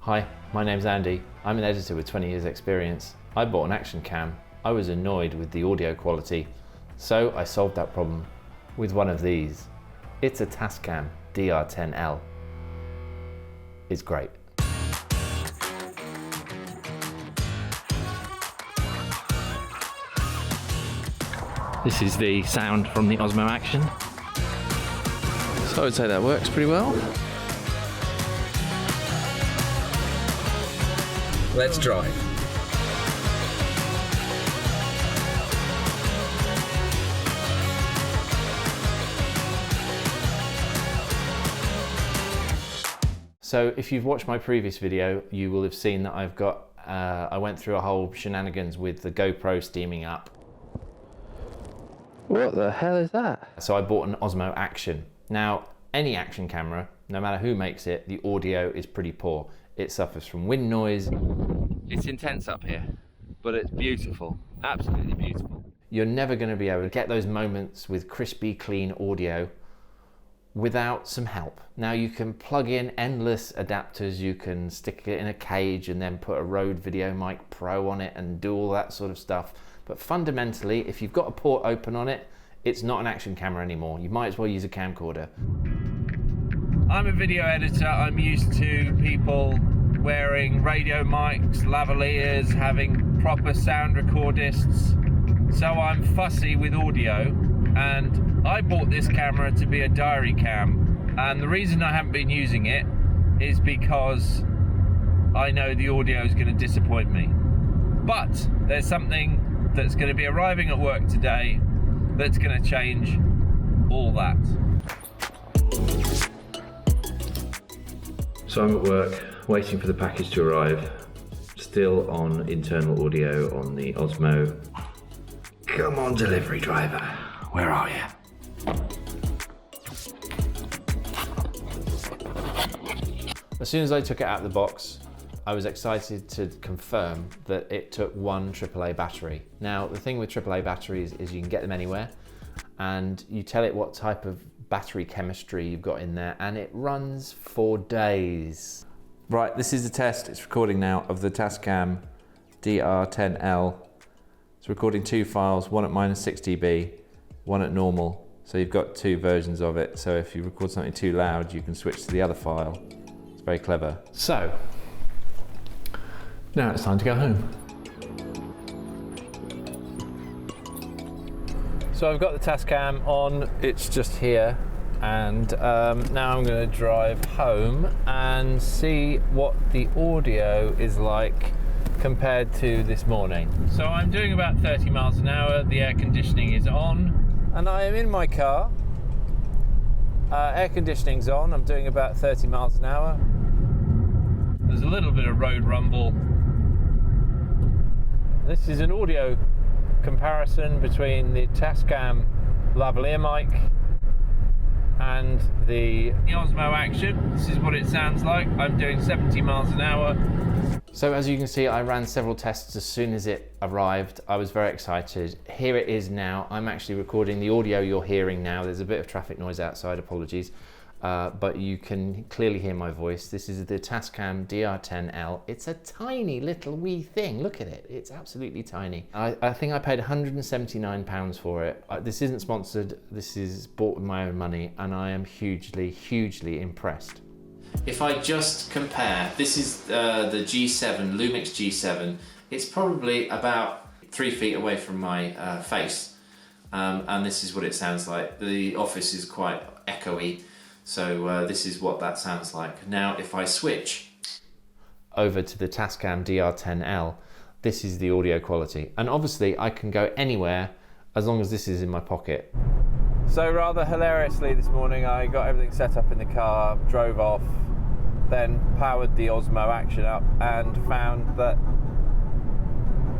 Hi, my name's Andy. I'm an editor with 20 years experience. I bought an action cam. I was annoyed with the audio quality, so I solved that problem with one of these. It's a Tascam DR10L. It's great. This is the sound from the Osmo Action. So I would say that works pretty well. Let's drive. So if you've watched my previous video, you will have seen that I went through a whole shenanigans with the GoPro steaming up. What the hell is that? So I bought an Osmo Action. Now, any action camera, no matter who makes it, the audio is pretty poor. It suffers from wind noise. It's intense up here, but it's beautiful, absolutely beautiful. You're never going to be able to get those moments with crispy, clean audio without some help. Now you can plug in endless adapters, you can stick it in a cage and then put a Rode Video Mic Pro on it and do all that sort of stuff. But fundamentally, if you've got a port open on it, it's not an action camera anymore. You might as well use a camcorder. I'm a video editor. I'm used to people wearing radio mics, lavaliers, having proper sound recordists. So I'm fussy with audio, and I bought this camera to be a diary cam. And the reason I haven't been using it is because I know the audio is going to disappoint me. But there's something that's going to be arriving at work today that's going to change all that. So I'm at work, waiting for the package to arrive. Still on internal audio on the Osmo. Come on, delivery driver, where are you? As soon as I took it out of the box, I was excited to confirm that it took one AAA battery. Now, the thing with AAA batteries is you can get them anywhere, and you tell it what type of battery chemistry you've got in there, and it runs for days. Right, this is the test, it's recording now, of the Tascam DR10L. It's recording two files, one at -6 dB, one at normal. So you've got two versions of it, so if you record something too loud, you can switch to the other file. It's very clever. So, now it's time to go home. So I've got the Tascam on, it's just here, and now I'm going to drive home and see what the audio is like compared to this morning. So I'm doing about 30 miles an hour, the air conditioning is on, and I am in my car. Air conditioning's on, I'm doing about 30 miles an hour. There's a little bit of road rumble. This is an audio comparison between the Tascam lavalier mic and the Osmo Action. This is what it sounds like. I'm doing 70 miles an hour. So as you can see, I ran several tests as soon as it arrived. I was very excited. Here it is now. I'm actually recording the audio you're hearing now. There's a bit of traffic noise outside, apologies. But you can clearly hear my voice. This is the Tascam DR10L. It's a tiny little wee thing. Look at it. It's absolutely tiny. I think I paid £179 for it. This isn't sponsored. This is bought with my own money, and I am hugely, hugely impressed. If I just compare, this is the G7, Lumix G7. It's probably about 3 feet away from my face. And this is what it sounds like. The office is quite echoey. So this is what that sounds like. Now, if I switch over to the Tascam DR10L, this is the audio quality. And obviously I can go anywhere as long as this is in my pocket. So rather hilariously this morning, I got everything set up in the car, drove off, then powered the Osmo Action up and found that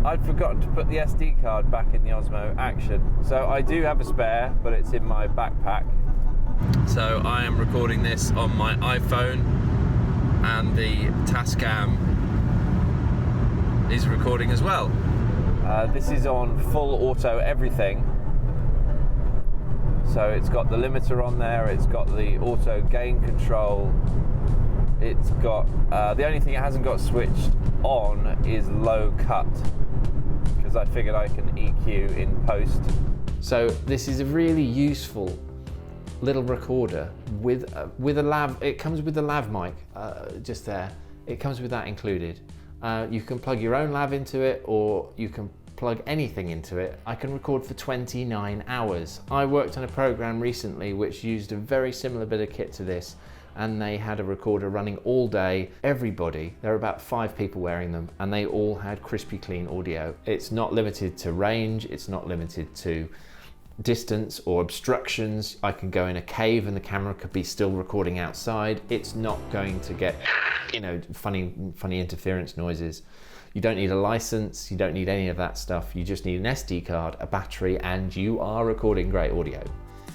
I'd forgotten to put the SD card back in the Osmo Action. So I do have a spare, but it's in my backpack. So I am recording this on my iPhone, and the Tascam is recording as well. This is on full auto everything. So it's got the limiter on there, it's got the auto gain control, It's got, the only thing it hasn't got switched on is low cut, because I figured I can EQ in post. So this is a really useful little recorder with a lav. It comes with a lav mic just there. It comes with that included. You can plug your own lav into it, or you can plug anything into it. I can record for 29 hours. I worked on a program recently which used a very similar bit of kit to this, and they had a recorder running all day. Everybody, there were about 5 people wearing them, and they all had crispy clean audio. It's not limited to range, it's not limited to distance or obstructions. I can go in a cave and the camera could be still recording outside. It's not going to get, you know, funny interference noises. You don't need a license, you don't need any of that stuff. You just need an SD card, a battery, and you are recording great audio.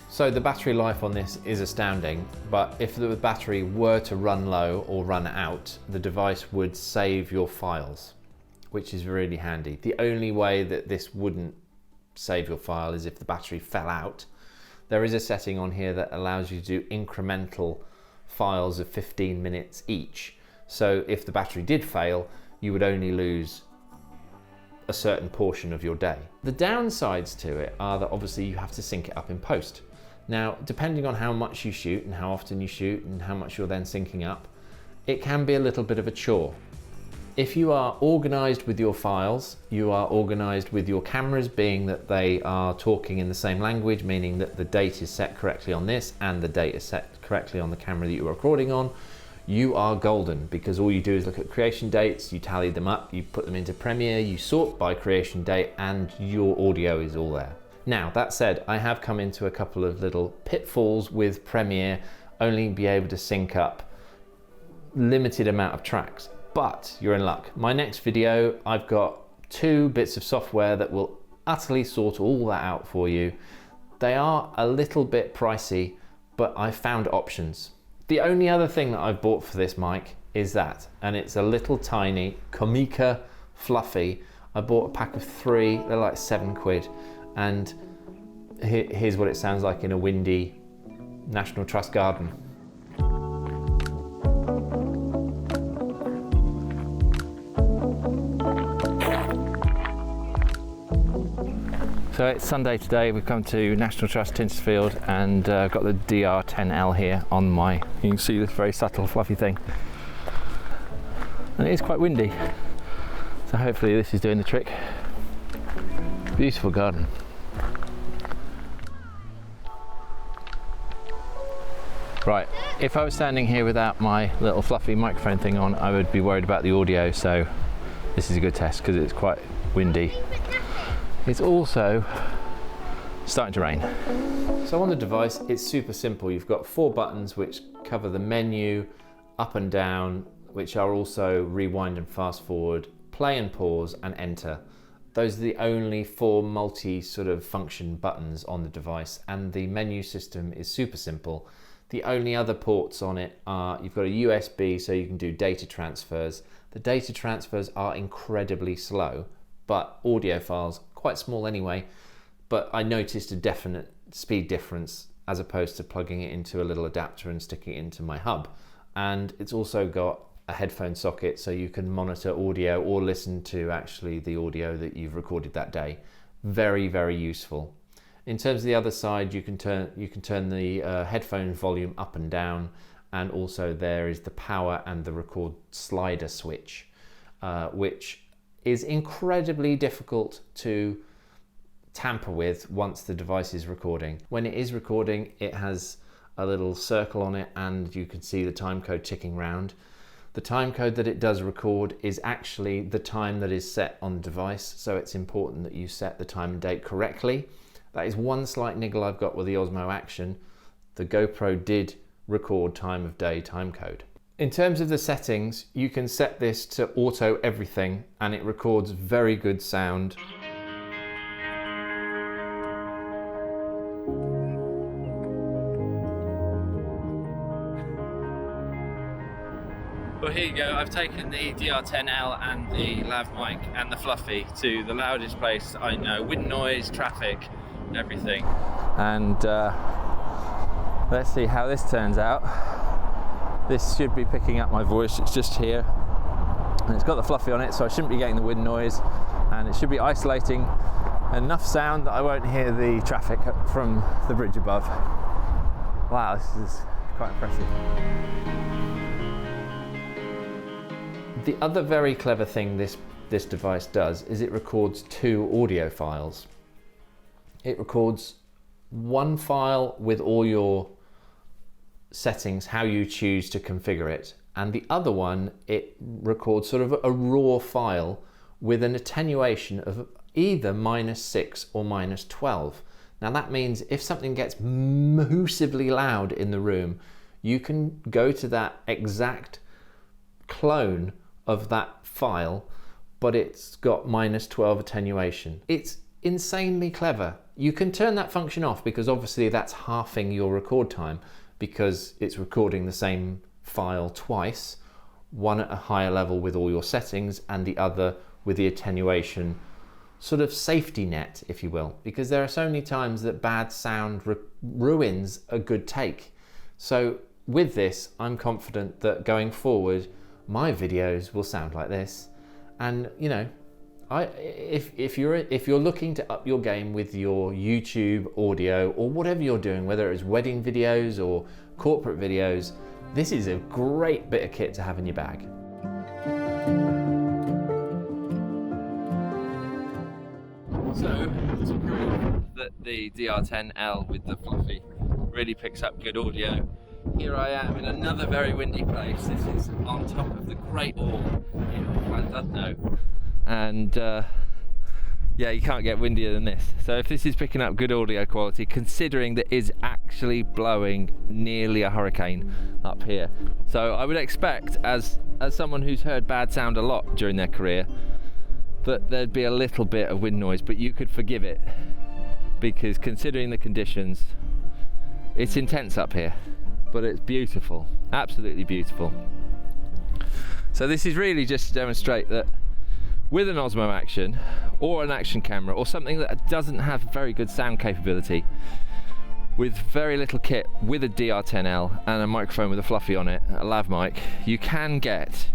So the battery life on this is astounding, but if the battery were to run low or run out, the device would save your files, which is really handy. The only way that this wouldn't save your file is if the battery fell out. There is a setting on here that allows you to do incremental files of 15 minutes each. So if the battery did fail, you would only lose a certain portion of your day. The downsides to it are that obviously you have to sync it up in post. Now, depending on how much you shoot and how often you shoot and how much you're then syncing up, it can be a little bit of a chore. If you are organized with your files, you are organized with your cameras, being that they are talking in the same language, meaning that the date is set correctly on this and the date is set correctly on the camera that you're recording on, you are golden, because all you do is look at creation dates, you tally them up, you put them into Premiere, you sort by creation date, and your audio is all there. Now, that said, I have come into a couple of little pitfalls with Premiere, only be able to sync up limited amount of tracks. But you're in luck. My next video, I've got 2 bits of software that will utterly sort all that out for you. They are a little bit pricey, but I found options. The only other thing that I've bought for this mic is that, and it's a little tiny Comica Fluffy. I bought a pack of 3, they're like 7 quid. And here's what it sounds like in a windy National Trust garden. So it's Sunday today, we've come to National Trust Tinstersfield and got the DR10L here on my, you can see this very subtle fluffy thing. And it is quite windy, so hopefully this is doing the trick. Beautiful garden. Right, if I was standing here without my little fluffy microphone thing on, I would be worried about the audio, so this is a good test because it's quite windy. It's also starting to rain. So on the device, it's super simple. You've got 4 buttons which cover the menu, up and down, which are also rewind and fast forward, play and pause, and enter. Those are the only 4 multi sort of function buttons on the device, and the menu system is super simple. The only other ports on it are, you've got a USB so you can do data transfers. The data transfers are incredibly slow, but audio files, quite small anyway, but I noticed a definite speed difference as opposed to plugging it into a little adapter and sticking it into my hub. And it's also got a headphone socket so you can monitor audio or listen to actually the audio that you've recorded that day. Very, very useful. In terms of the other side, you can turn the headphone volume up and down, and also there is the power and the record slider switch, which is incredibly difficult to tamper with once the device is recording. When it is recording, it has a little circle on it and you can see the time code ticking round. The time code that it does record is actually the time that is set on the device, so it's important that you set the time and date correctly. That is one slight niggle I've got with the Osmo Action. The GoPro did record time of day time code. In terms of the settings, you can set this to auto everything and it records very good sound. Well, here you go. I've taken the DR10L and the lav mic and the Fluffy to the loudest place I know. Wind noise, traffic, everything. And let's see how this turns out. this should be picking up my voice. It's just here, and it's got the fluffy on it, so I shouldn't be getting the wind noise, and it should be isolating enough sound that I won't hear the traffic from the bridge above. Wow, this is quite impressive. The other very clever thing this device does is it records 2 audio files. It records one file with all your settings, how you choose to configure it, and the other one, it records sort of a raw file with an attenuation of either -6 or -12. Now that means if something gets massively loud in the room, you can go to that exact clone of that file, but it's got -12 attenuation. It's insanely clever. You can turn that function off because obviously that's halving your record time, because it's recording the same file twice, one at a higher level with all your settings and the other with the attenuation sort of safety net, if you will, because there are so many times that bad sound ruins a good take. So with this, I'm confident that going forward, my videos will sound like this. And you know, if you're looking to up your game with your YouTube audio or whatever you're doing, whether it's wedding videos or corporate videos, this is a great bit of kit to have in your bag. So to prove that the DR10L with the fluffy really picks up good audio, here I am in another very windy place. This is on top of the Great Wall in Llandudno, and yeah, you can't get windier than this. So if this is picking up good audio quality, considering that is actually blowing nearly a hurricane up here, so I would expect, as someone who's heard bad sound a lot during their career, that there'd be a little bit of wind noise, but you could forgive it, because considering the conditions, it's intense up here, but it's beautiful, absolutely beautiful. So this is really just to demonstrate that with an Osmo Action or an action camera or something that doesn't have very good sound capability, with very little kit, with a DR10L and a microphone with a fluffy on it, a lav mic, you can get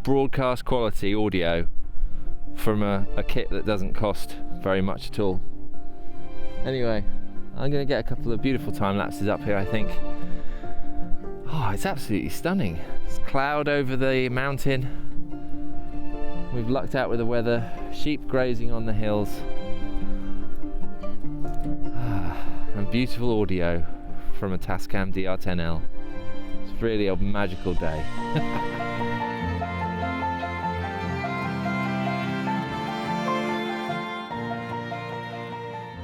broadcast quality audio from a kit that doesn't cost very much at all. Anyway, I'm going to get a couple of beautiful time lapses up here, I think. Oh, it's absolutely stunning. It's cloud over the mountain. We've lucked out with the weather. Sheep grazing on the hills. And beautiful audio from a Tascam DR10L. It's really a magical day.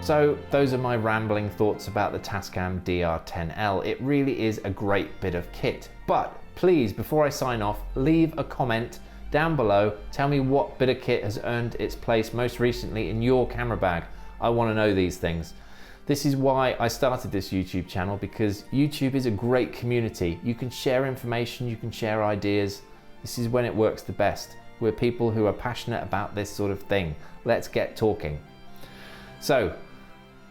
So those are my rambling thoughts about the Tascam DR10L. It really is a great bit of kit. But please, before I sign off, leave a comment down below. Tell me what bit of kit has earned its place most recently in your camera bag. I want to know these things. This is why I started this YouTube channel, because YouTube is a great community. You can share information, you can share ideas. This is when it works the best. We're people who are passionate about this sort of thing. Let's get talking. So,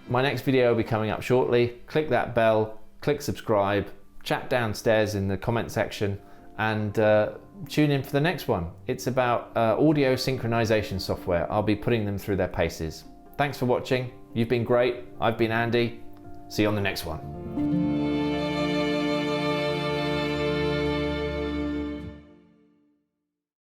my next video will be coming up shortly. Click that bell, click subscribe, chat downstairs in the comment section, and tune in for the next one. It's about audio synchronization software. I'll be putting them through their paces. Thanks for watching. You've been great. I've been Andy. See you on the next one.